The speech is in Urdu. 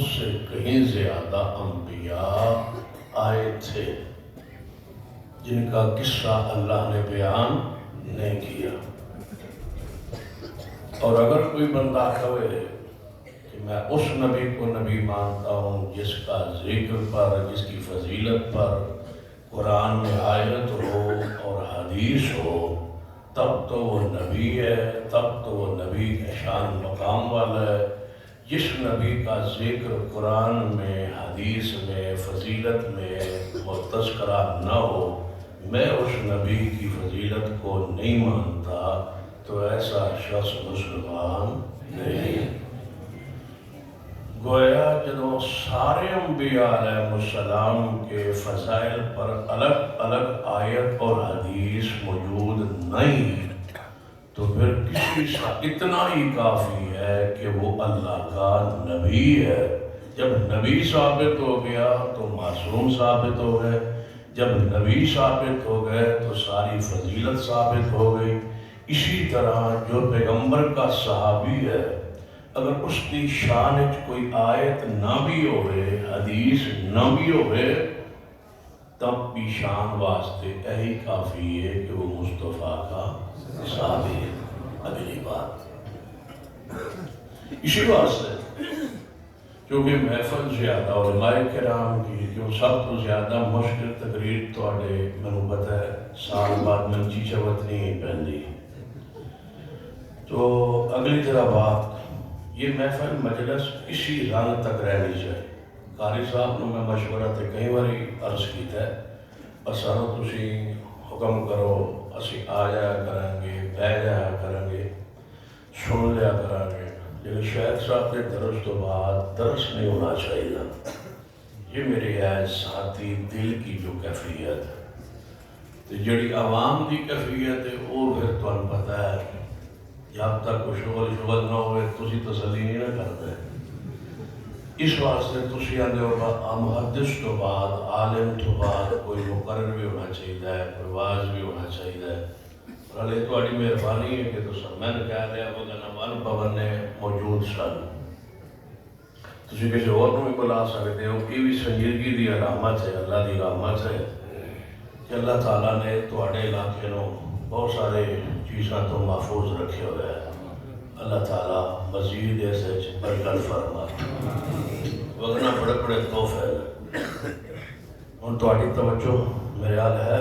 اس سے کہیں زیادہ انبیاء آئے تھے جن کا قصہ اللہ نے بیان نہیں کیا۔ اور اگر کوئی بندہ کہے کہ میں اس نبی کو نبی مانتا ہوں جس کا ذکر پر، جس کی فضیلت پر قرآن میں آیت ہو اور حدیث ہو، تب تو وہ نبی ہے، تب تو وہ نبی کا شان مقام والا ہے۔ جس نبی کا ذکر قرآن میں، حدیث میں، فضیلت میں وہ تذکرہ نہ ہو، میں اس نبی کی فضیلت کو نہیں مانتا، تو ایسا شخص مسلمان نہیں۔ گویا جدو سارے انبیاء علیہ السلام کے فضائل پر الگ الگ آیت اور حدیث موجود نہیں، تو پھر کسی سے اتنا ہی کافی ہے کہ وہ اللہ کا نبی ہے۔ جب نبی ثابت ہو گیا تو معصوم ثابت ہو گئے، جب نبی ثابت ہو گئے تو ساری فضیلت ثابت ہو گئی۔ اسی طرح جو پیغمبر کا صحابی ہے، اگر اس کی شان وچ کوئی آیت نہ بھی ہوئے، حدیث نہ بھی ہوئے، تب بھی شان واسطے یہی کافی ہے کہ وہ مصطفیٰ کا صحابی ہے۔ اگلی بات اسی واسطے کیونکہ محفل زیادہ علماء کرام کی جو سب تو زیادہ مشکل تقریر تواڈے مینوں پتہ ہے سال بعد منچی چوت نہیں پہنی، تو اگلی طرح بات یہ محفل مجلس اسی رنگ تک رہنی چاہیے۔ قاری صاحب نے میں مشورہ تے کئی باری عرض کیتا ہے، سانو تسی حکم کرو، اسی آ جایا کریں گے، بہ جایا کریں گے، سن لیا کریں گے، لیکن شیخ صاحب کے درس تو بعد درس نہیں ہونا چاہیے۔ یہ میری ہے ذاتی دل کی جو کیفیت ہے، تو جڑی عوام دی کیفیت ہے وہ پھر تمہیں پتہ ہے جب تک کوئی شغل نہ ہوئے تسی تسلی نہیں نہ کرتے۔ اس واسطے تسی آندے ہو محدث تو بعد، عالم تو بعد کوئی مقرر بھی ہونا چاہیے، کوئی واعظ بھی ہونا چاہیے۔ اور علی تواڈی مہربانی ہے کہ تساں میں نے کہہ رہا وہ کہنا ون پونے موجود سن، تسی کسی اور کو بھی بلا سکتے ہو۔ یہ بھی سنجیدگی دی علامت ہے، اللہ دی رحمت ہے کہ اللہ تعالیٰ نے تواڈے علاقے نو بہت سارے چیزاں تو محفوظ رکھے ہوئے ہیں۔ اللہ تعالیٰ مزید ایسے برکت فرما، وگنا بڑے بڑے تحفے۔ ہن تواڈی توجہ میرے حال ہے